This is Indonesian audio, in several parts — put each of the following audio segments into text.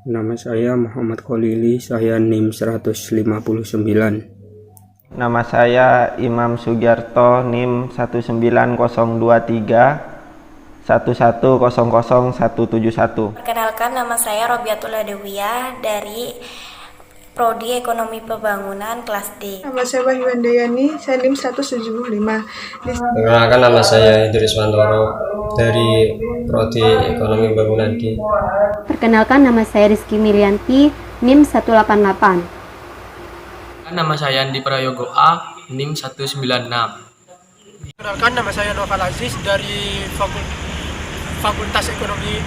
Nama saya Muhammad Kholili, saya NIM 159. Nama saya Imam Sugiarto, NIM 19023 11000171. Perkenalkan, nama saya Robiatul Adewiyah dari Prodi Ekonomi Pembangunan kelas D. Nama saya Wahyu Handayani, saya NIM 175. Perkenalkan, nama saya Idris Wantoro dari Prodi Ekonomi Pembangunan D. Perkenalkan, nama saya Rizky Milianti, NIM 188. Nama saya Andi Prayogo A, NIM 196. Perkenalkan, nama saya Noval Aziz dari Fakultas Ekonomi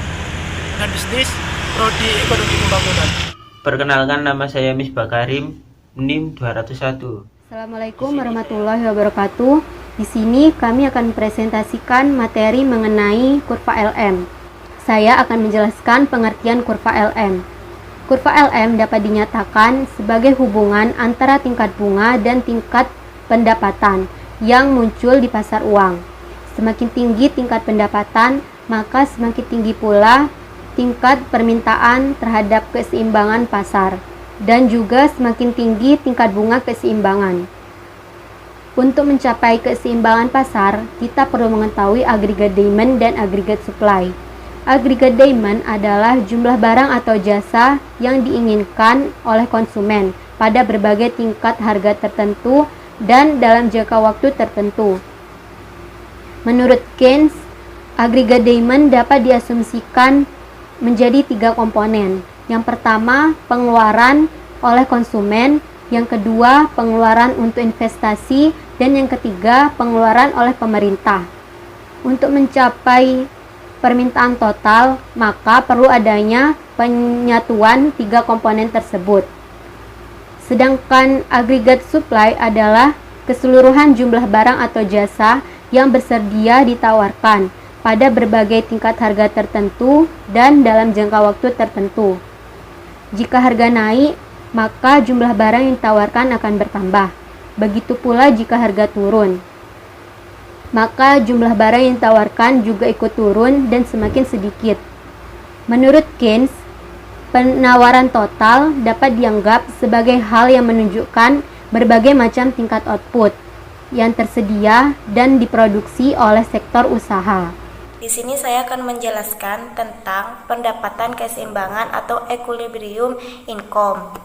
dan Bisnis, Prodi Ekonomi Pembangunan. Perkenalkan, nama saya Misbah Karim, NIM 201. Assalamualaikum warahmatullahi wabarakatuh. Di sini kami akan mempresentasikan materi mengenai kurva LM. Saya akan menjelaskan pengertian kurva LM. Kurva LM dapat dinyatakan sebagai hubungan antara tingkat bunga dan tingkat pendapatan yang muncul di pasar uang. Semakin tinggi tingkat pendapatan, maka semakin tinggi pula tingkat permintaan terhadap keseimbangan pasar, dan juga semakin tinggi tingkat bunga keseimbangan. Untuk mencapai keseimbangan pasar, kita perlu mengetahui agregat demand dan agregat supply. Agregat demand adalah jumlah barang atau jasa yang diinginkan oleh konsumen pada berbagai tingkat harga tertentu dan dalam jangka waktu tertentu. Menurut Keynes, agregat demand dapat diasumsikan menjadi 3 komponen. Yang pertama, pengeluaran oleh konsumen, yang kedua, pengeluaran untuk investasi, dan yang ketiga, pengeluaran oleh pemerintah. Untuk mencapai permintaan total, maka perlu adanya penyatuan 3 komponen tersebut. Sedangkan agregat supply adalah keseluruhan jumlah barang atau jasa yang bersedia ditawarkan pada berbagai tingkat harga tertentu dan dalam jangka waktu tertentu. Jika harga naik, maka jumlah barang yang ditawarkan akan bertambah. Begitu pula jika harga turun, maka jumlah barang yang ditawarkan juga ikut turun dan semakin sedikit. Menurut Keynes, penawaran total dapat dianggap sebagai hal yang menunjukkan berbagai macam tingkat output yang tersedia dan diproduksi oleh sektor usaha. Di sini saya akan menjelaskan tentang pendapatan keseimbangan atau equilibrium income.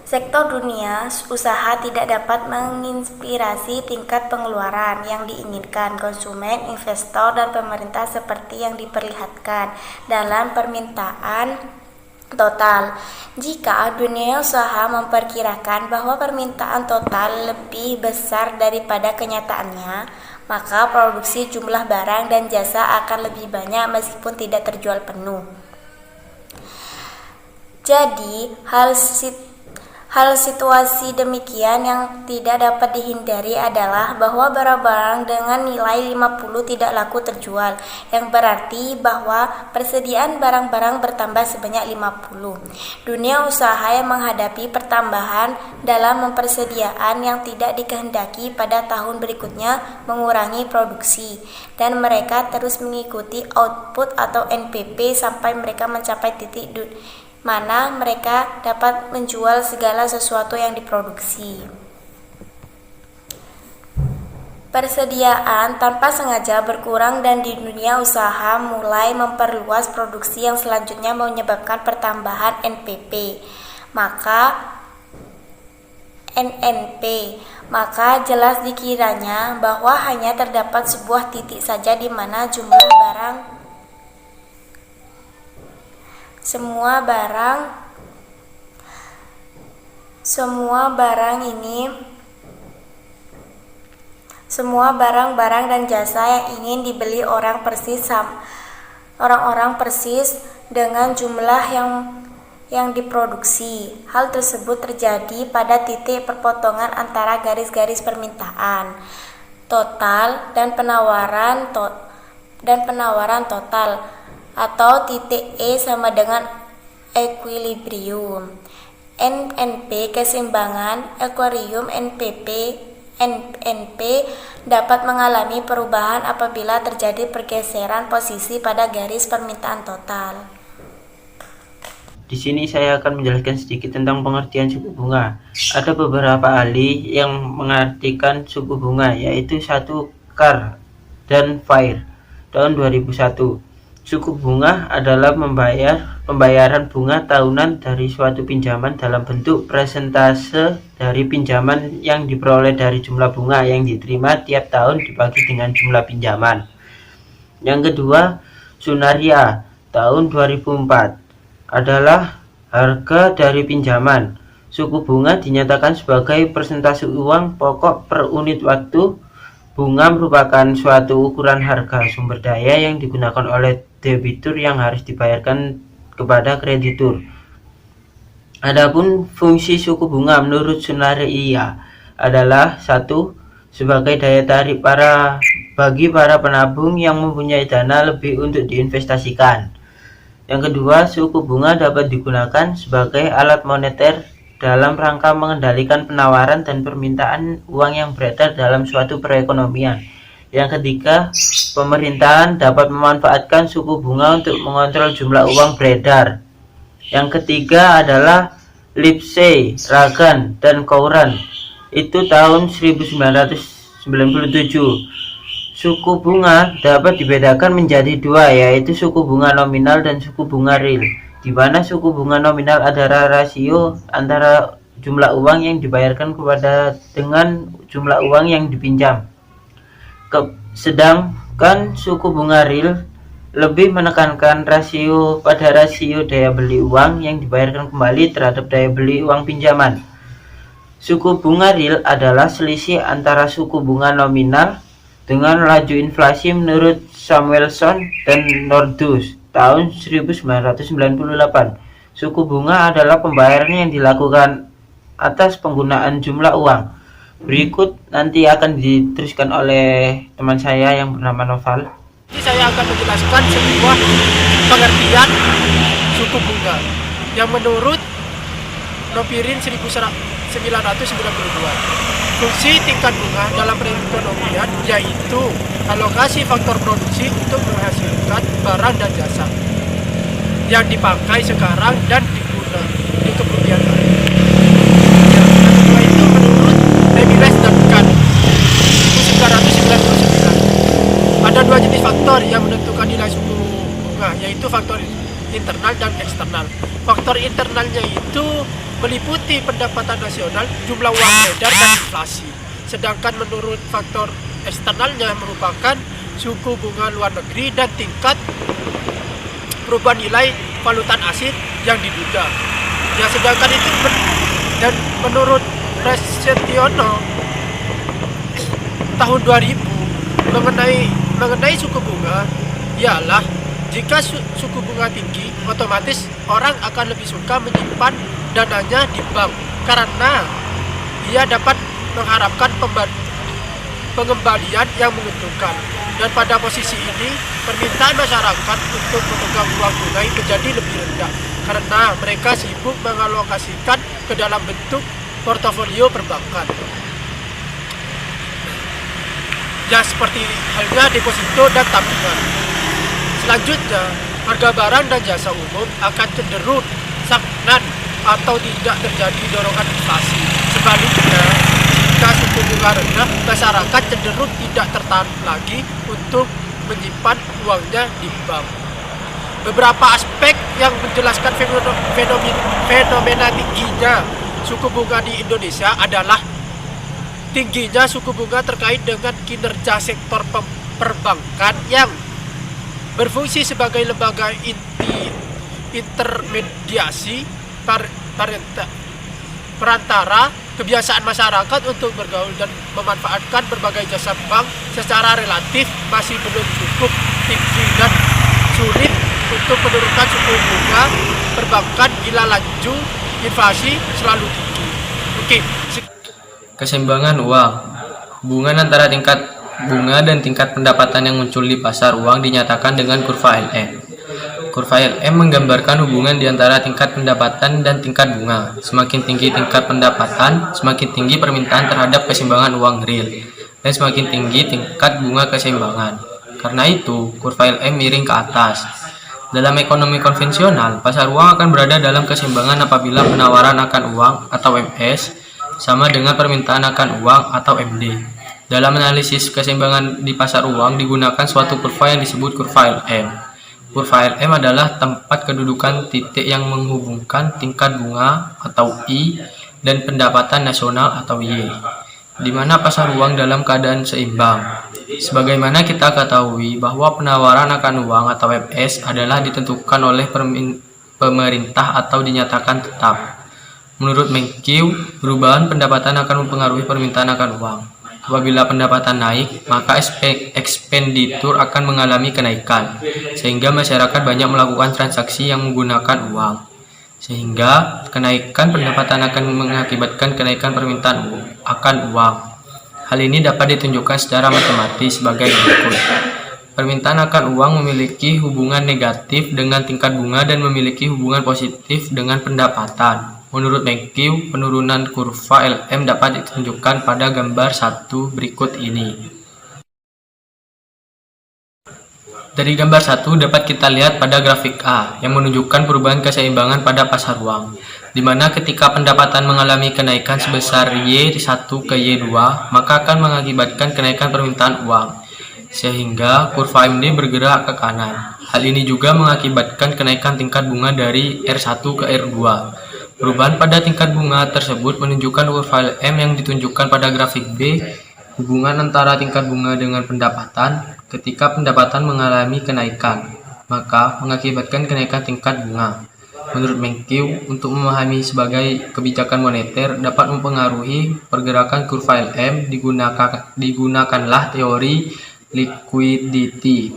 Sektor dunia usaha tidak dapat menginspirasi tingkat pengeluaran yang diinginkan konsumen, investor, dan pemerintah seperti yang diperlihatkan dalam permintaan total. Jika dunia usaha memperkirakan bahwa permintaan total lebih besar daripada kenyataannya, maka produksi jumlah barang dan jasa akan lebih banyak meskipun tidak terjual penuh. Jadi, hal situasi demikian yang tidak dapat dihindari adalah bahwa barang-barang dengan nilai 50 tidak laku terjual, yang berarti bahwa persediaan barang-barang bertambah sebanyak 50. Dunia usaha yang menghadapi pertambahan dalam mempersediaan yang tidak dikehendaki pada tahun berikutnya mengurangi produksi, dan mereka terus mengikuti output atau NPP sampai mereka mencapai titik mana mereka dapat menjual segala sesuatu yang diproduksi. Persediaan tanpa sengaja berkurang dan di dunia usaha mulai memperluas produksi yang selanjutnya menyebabkan pertambahan NPP, maka jelas dikiranya bahwa hanya terdapat sebuah titik saja di mana jumlah semua barang-barang dan jasa yang ingin dibeli orang-orang persis dengan jumlah yang diproduksi. Hal tersebut terjadi pada titik perpotongan antara garis-garis permintaan total dan penawaran total, atau titik E sama dengan equilibrium. NP keseimbangan, equilibrium NP dapat mengalami perubahan apabila terjadi pergeseran posisi pada garis permintaan total. Di sini saya akan menjelaskan sedikit tentang pengertian suku bunga. Ada beberapa ahli yang mengartikan suku bunga, yaitu satu Carr dan Fair tahun 2001. Suku bunga adalah pembayaran bunga tahunan dari suatu pinjaman dalam bentuk persentase dari pinjaman yang diperoleh dari jumlah bunga yang diterima tiap tahun dibagi dengan jumlah pinjaman. Yang kedua, Sunaria tahun 2004 adalah harga dari pinjaman. Suku bunga dinyatakan sebagai persentase uang pokok per unit waktu. Bunga merupakan suatu ukuran harga sumber daya yang digunakan oleh debitur yang harus dibayarkan kepada kreditur. Adapun fungsi suku bunga menurut Sunaria adalah satu, sebagai daya tarik bagi para penabung yang mempunyai dana lebih untuk diinvestasikan. Yang kedua, suku bunga dapat digunakan sebagai alat moneter dalam rangka mengendalikan penawaran dan permintaan uang yang beredar dalam suatu perekonomian. Yang ketiga, pemerintahan dapat memanfaatkan suku bunga untuk mengontrol jumlah uang beredar. Yang ketiga adalah Lipsey, Ragan, dan Couran. Itu tahun 1997. Suku bunga dapat dibedakan menjadi dua, yaitu suku bunga nominal dan suku bunga real, di mana suku bunga nominal adalah rasio antara jumlah uang yang dibayarkan dengan jumlah uang yang dipinjam. Sedangkan suku bunga real lebih menekankan rasio daya beli uang yang dibayarkan kembali terhadap daya beli uang pinjaman. Suku bunga real adalah selisih antara suku bunga nominal dengan laju inflasi menurut Samuelson dan Nordhaus tahun 1998. Suku bunga adalah pembayaran yang dilakukan atas penggunaan jumlah uang. Berikut nanti akan diteruskan oleh teman saya yang bernama Noval. Jadi saya akan menjelaskan sebuah pengertian suku bunga yang menurut Nopirin 1992. Fungsi tingkat bunga dalam perekonomian yaitu alokasi faktor produksi untuk menghasilkan barang dan jasa yang dipakai sekarang dan digunakan di kemudian hari. Yang kedua itu menurut Levinas dan Kahn 1999. Ada dua jenis faktor yang menentukan nilai suku bunga, yaitu faktor internal dan eksternal. Faktor internalnya itu meliputi pendapatan nasional, jumlah uang beredar, dan inflasi. Sedangkan menurut faktor eksternalnya merupakan suku bunga luar negeri dan tingkat perubahan nilai valuta asing yang diduga. Ya, sedangkan itu dan menurut Prasetyono tahun 2000 mengenai suku bunga ialah jika suku bunga tinggi, otomatis orang akan lebih suka menyimpan dananya di bank karena ia dapat mengharapkan pengembalian yang menguntungkan. Dan pada posisi ini, permintaan masyarakat untuk memegang uang tunai menjadi lebih rendah karena mereka sibuk mengalokasikan ke dalam bentuk portofolio perbankan. Ya, seperti halnya deposito dan tabungan. Selanjutnya, harga barang dan jasa umum akan cenderung stagnan atau tidak terjadi dorongan inflasi. Sebaliknya, jika suku bunga rendah, masyarakat cenderung tidak tertarik lagi untuk menyimpan uangnya di bank. Beberapa aspek yang menjelaskan fenomena tingginya suku bunga di Indonesia adalah tingginya suku bunga terkait dengan kinerja sektor perbankan yang berfungsi sebagai lembaga intermediasi perantara kebiasaan masyarakat untuk bergaul dan memanfaatkan berbagai jasa bank secara relatif masih belum cukup tinggi dan sulit untuk menurunkan suku bunga perbankan bila laju inflasi selalu tinggi. Oke. Keseimbangan uang. Hubungan antara tingkat bunga dan tingkat pendapatan yang muncul di pasar uang dinyatakan dengan kurva LM. Kurva LM menggambarkan hubungan di antara tingkat pendapatan dan tingkat bunga. Semakin tinggi tingkat pendapatan, semakin tinggi permintaan terhadap keseimbangan uang real, dan semakin tinggi tingkat bunga keseimbangan. Karena itu, kurva LM miring ke atas. Dalam ekonomi konvensional, pasar uang akan berada dalam keseimbangan apabila penawaran akan uang atau MS sama dengan permintaan akan uang atau MD. Dalam analisis keseimbangan di pasar uang digunakan suatu kurva yang disebut kurva LM. Kurva LM adalah tempat kedudukan titik yang menghubungkan tingkat bunga atau I dan pendapatan nasional atau Y, di mana pasar uang dalam keadaan seimbang. Sebagaimana kita ketahui bahwa penawaran akan uang atau MS adalah ditentukan oleh pemerintah atau dinyatakan tetap. Menurut Menkyu, perubahan pendapatan akan mempengaruhi permintaan akan uang. Apabila pendapatan naik, maka ekspenditur akan mengalami kenaikan, sehingga masyarakat banyak melakukan transaksi yang menggunakan uang. Sehingga kenaikan pendapatan akan mengakibatkan kenaikan permintaan akan uang. Hal ini dapat ditunjukkan secara matematis sebagai berikut. Permintaan akan uang memiliki hubungan negatif dengan tingkat bunga dan memiliki hubungan positif dengan pendapatan. Menurut Menkyu, penurunan kurva LM dapat ditunjukkan pada gambar 1 berikut ini. Dari gambar 1 dapat kita lihat pada grafik A yang menunjukkan perubahan keseimbangan pada pasar uang, di mana ketika pendapatan mengalami kenaikan sebesar Y1 ke Y2, maka akan mengakibatkan kenaikan permintaan uang, sehingga kurva MD bergerak ke kanan. Hal ini juga mengakibatkan kenaikan tingkat bunga dari R1 ke R2. Perubahan pada tingkat bunga tersebut menunjukkan kurva LM yang ditunjukkan pada grafik B, hubungan antara tingkat bunga dengan pendapatan. Ketika pendapatan mengalami kenaikan, maka mengakibatkan kenaikan tingkat bunga. Menurut Menkyu, untuk memahami sebagai kebijakan moneter dapat mempengaruhi pergerakan kurva LM, digunakanlah teori liquidity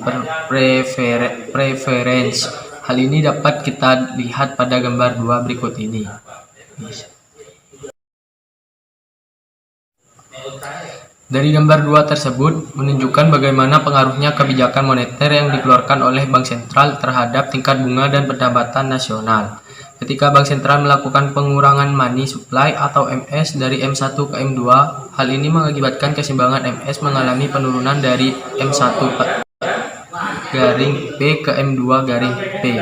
preference. Hal ini dapat kita lihat pada gambar 2 berikut ini. Dari gambar 2 tersebut menunjukkan bagaimana pengaruhnya kebijakan moneter yang dikeluarkan oleh Bank Sentral terhadap tingkat bunga dan pendapatan nasional. Ketika Bank Sentral melakukan pengurangan money supply atau MS dari M1 ke M2, hal ini mengakibatkan keseimbangan MS mengalami penurunan dari M1 garing P ke M2 garing P.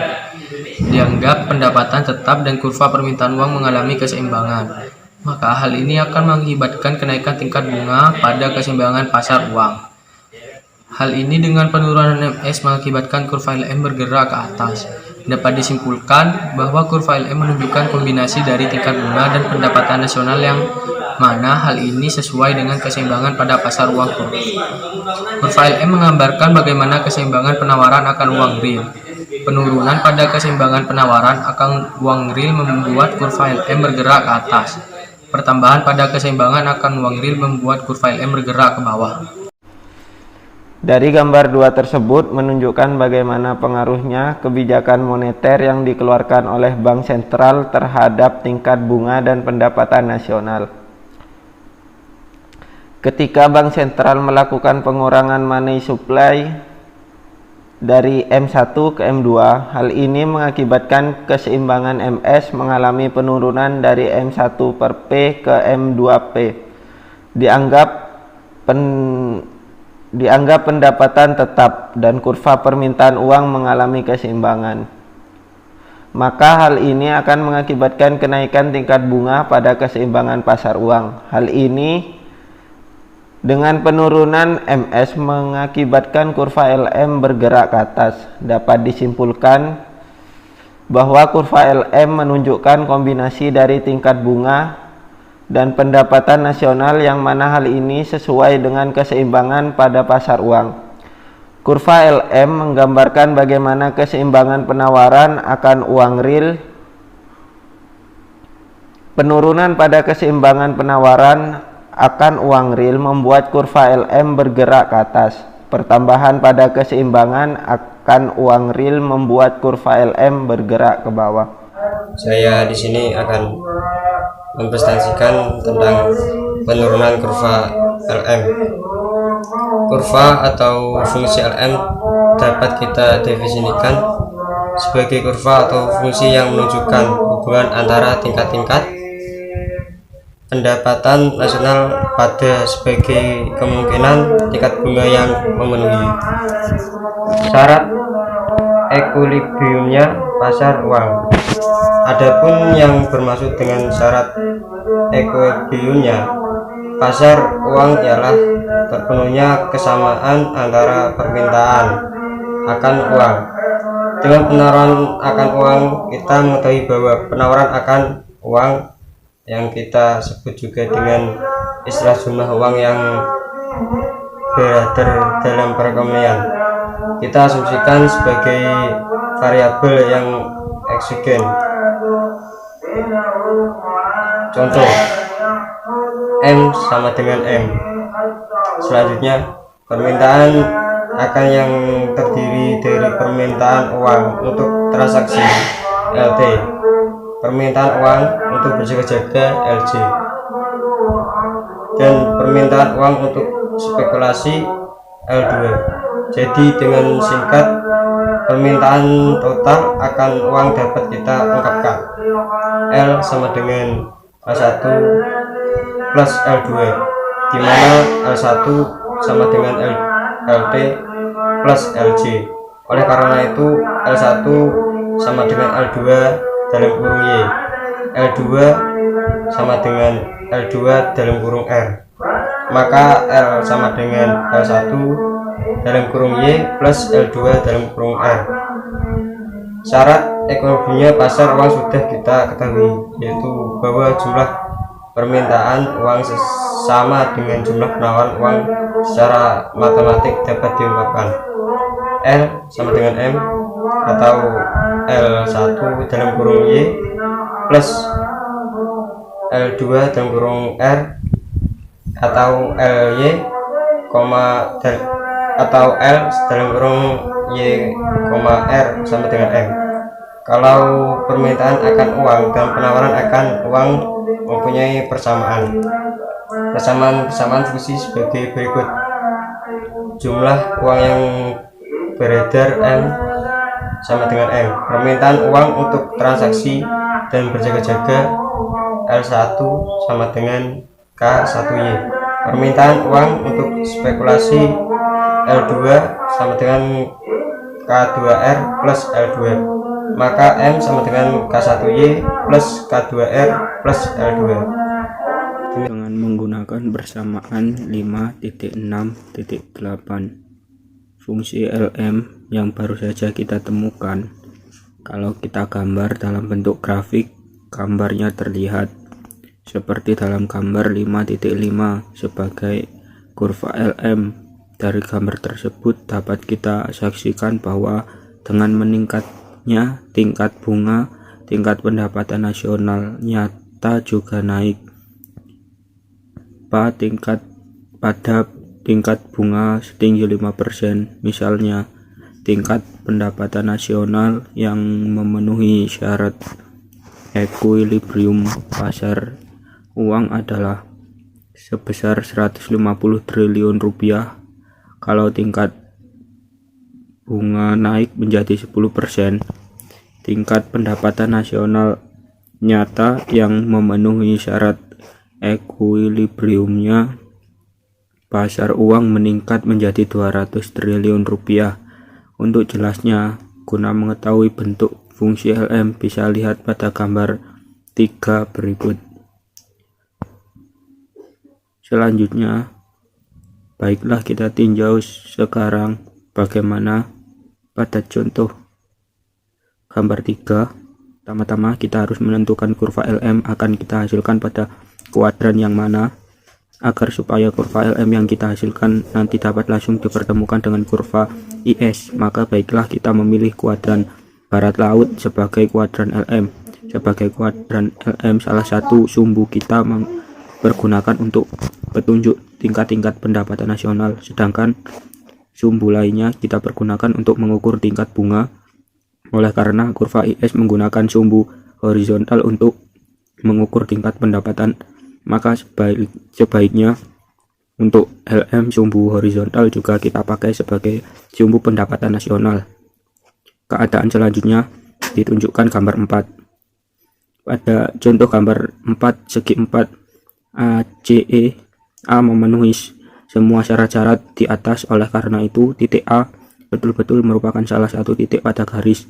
Dianggap pendapatan tetap dan kurva permintaan uang mengalami keseimbangan. Maka hal ini akan mengakibatkan kenaikan tingkat bunga pada keseimbangan pasar uang. Hal ini dengan penurunan MS mengakibatkan kurva LM bergerak ke atas. Dapat disimpulkan bahwa kurva LM menunjukkan kombinasi dari tingkat bunga dan pendapatan nasional yang mana hal ini sesuai dengan keseimbangan pada pasar uang kurva. Kurva LM menggambarkan bagaimana keseimbangan penawaran akan uang real. Penurunan pada keseimbangan penawaran akan uang real membuat kurva LM bergerak ke atas. Pertambahan pada keseimbangan akan uang real membuat kurva LM bergerak ke bawah. Dari gambar 2 tersebut menunjukkan bagaimana pengaruhnya kebijakan moneter yang dikeluarkan oleh Bank Sentral terhadap tingkat bunga dan pendapatan nasional. Ketika Bank Sentral melakukan pengurangan money supply dari M1 ke M2, hal ini mengakibatkan keseimbangan MS mengalami penurunan dari M1 per P ke M2P. Dianggap pendapatan tetap dan kurva permintaan uang mengalami keseimbangan. Maka hal ini akan mengakibatkan kenaikan tingkat bunga pada keseimbangan pasar uang. Hal ini dengan penurunan MS mengakibatkan kurva LM bergerak ke atas. Dapat disimpulkan bahwa kurva LM menunjukkan kombinasi dari tingkat bunga dan pendapatan nasional yang mana hal ini sesuai dengan keseimbangan pada pasar uang. Kurva LM menggambarkan bagaimana keseimbangan penawaran akan uang real. Penurunan pada keseimbangan penawaran akan uang real membuat kurva LM bergerak ke atas. Pertambahan pada keseimbangan akan uang real membuat kurva LM bergerak ke bawah. Saya di sini akan mempresentasikan tentang penurunan kurva LM. Kurva atau fungsi LM dapat kita definisikan sebagai kurva atau fungsi yang menunjukkan hubungan antara tingkat-tingkat pendapatan nasional pada sebagai kemungkinan tingkat bunga yang memenuhi syarat ekuilibriumnya pasar uang. Adapun yang bermaksud dengan syarat ekuilibriumnya pasar uang ialah terpenuhnya kesamaan antara permintaan akan uang. Dengan penawaran akan uang, kita mengetahui bahwa penawaran akan uang yang kita sebut juga dengan istilah jumlah uang yang beredar dalam perekonomian, kita asumsikan sebagai variabel yang eksogen. Contoh, M sama dengan M. Selanjutnya, permintaan akan yang terdiri dari permintaan uang untuk transaksi LT, permintaan uang untuk berjaga-jaga LJ, dan permintaan uang untuk spekulasi L2. Jadi dengan singkat, permintaan total akan uang dapat kita ungkapkan L sama dengan L1 plus L2, di mana L1 sama dengan LT plus LJ. Oleh karena itu, L1 sama dengan L2 dalam kurung Y, L2 sama dengan L2 dalam kurung R. Maka L sama dengan L1 dalam kurung Y plus L2 dalam kurung R. Syarat ekonominya pasar uang sudah kita ketahui, yaitu bahwa jumlah permintaan uang sama dengan jumlah penawaran uang secara matematik dapat diungkapkan L sama dengan M atau L1 dalam kurung Y plus L2 dalam kurung R atau LY, atau L dalam kurung Y, R sama dengan M. Kalau permintaan akan uang dan penawaran akan uang mempunyai persamaan fungsi sebagai berikut: jumlah uang yang beredar M sama dengan M, permintaan uang untuk transaksi dan berjaga-jaga L1 sama dengan K1Y, permintaan uang untuk spekulasi L2 sama dengan K2R plus L2, maka M sama dengan K1Y plus K2R plus L2. Dengan menggunakan bersamaan 5.6.8, fungsi LM yang baru saja kita temukan, kalau kita gambar dalam bentuk grafik, gambarnya terlihat seperti dalam gambar 5.5 sebagai kurva LM. Dari gambar tersebut dapat kita saksikan bahwa dengan meningkatnya tingkat bunga, tingkat pendapatan nasional nyata juga naik. Pada tingkat bunga setinggi 5%, misalnya tingkat pendapatan nasional yang memenuhi syarat ekuilibrium pasar uang adalah sebesar 150 triliun rupiah. Kalau tingkat bunga naik menjadi 10%, tingkat pendapatan nasional nyata yang memenuhi syarat ekuilibriumnya pasar uang meningkat menjadi 200 triliun rupiah. Untuk jelasnya, guna mengetahui bentuk fungsi LM bisa lihat pada gambar 3 berikut. Selanjutnya, baiklah kita tinjau sekarang bagaimana pada contoh gambar 3. Pertama-tama kita harus menentukan kurva LM akan kita hasilkan pada kuadran yang mana, agar supaya kurva LM yang kita hasilkan nanti dapat langsung dipertemukan dengan kurva IS. Maka baiklah kita memilih kuadran barat laut sebagai kuadran LM. Sebagai kuadran LM, salah satu sumbu kita pergunakan untuk petunjuk tingkat-tingkat pendapatan nasional, sedangkan sumbu lainnya kita pergunakan untuk mengukur tingkat bunga. Oleh karena kurva IS menggunakan sumbu horizontal untuk mengukur tingkat pendapatan, maka sebaiknya untuk LM sumbu horizontal juga kita pakai sebagai sumbu pendapatan nasional. Keadaan selanjutnya ditunjukkan gambar 4. Pada contoh gambar 4 segi 4 ACE, A memenuhi semua syarat-syarat di atas. Oleh karena itu titik A betul-betul merupakan salah satu titik pada garis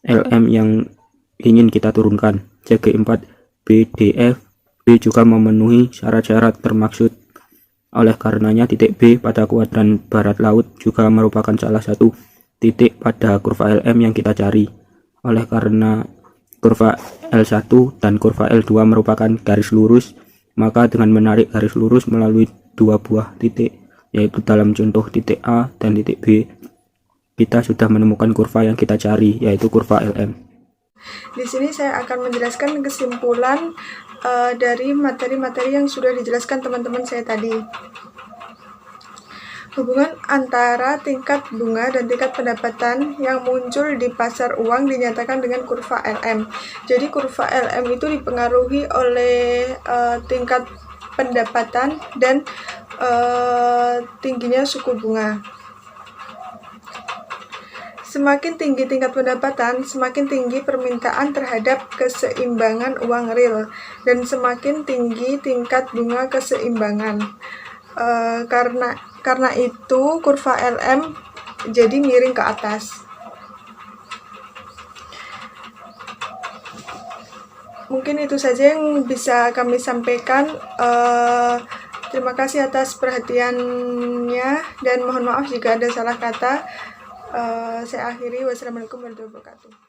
LM yang ingin kita turunkan. Segi 4BDF B juga memenuhi syarat-syarat termaksud. Oleh karenanya titik B pada kuadran barat laut juga merupakan salah satu titik pada kurva LM yang kita cari. Oleh karena kurva L1 dan kurva L2 merupakan garis lurus, maka dengan menarik garis lurus melalui dua buah titik, yaitu dalam contoh titik A dan titik B, kita sudah menemukan kurva yang kita cari, yaitu kurva LM. Di sini saya akan menjelaskan kesimpulan dari materi-materi yang sudah dijelaskan teman-teman saya tadi. Hubungan antara tingkat bunga dan tingkat pendapatan yang muncul di pasar uang dinyatakan dengan kurva LM. Jadi kurva LM itu dipengaruhi oleh tingkat pendapatan dan tingginya suku bunga. Semakin tinggi tingkat pendapatan, semakin tinggi permintaan terhadap keseimbangan uang real, dan semakin tinggi tingkat bunga keseimbangan. Karena itu kurva LM jadi miring ke atas. Mungkin itu saja yang bisa kami sampaikan. Terima kasih atas perhatiannya dan mohon maaf jika ada salah kata. Saya akhiri. Wassalamualaikum warahmatullahi wabarakatuh.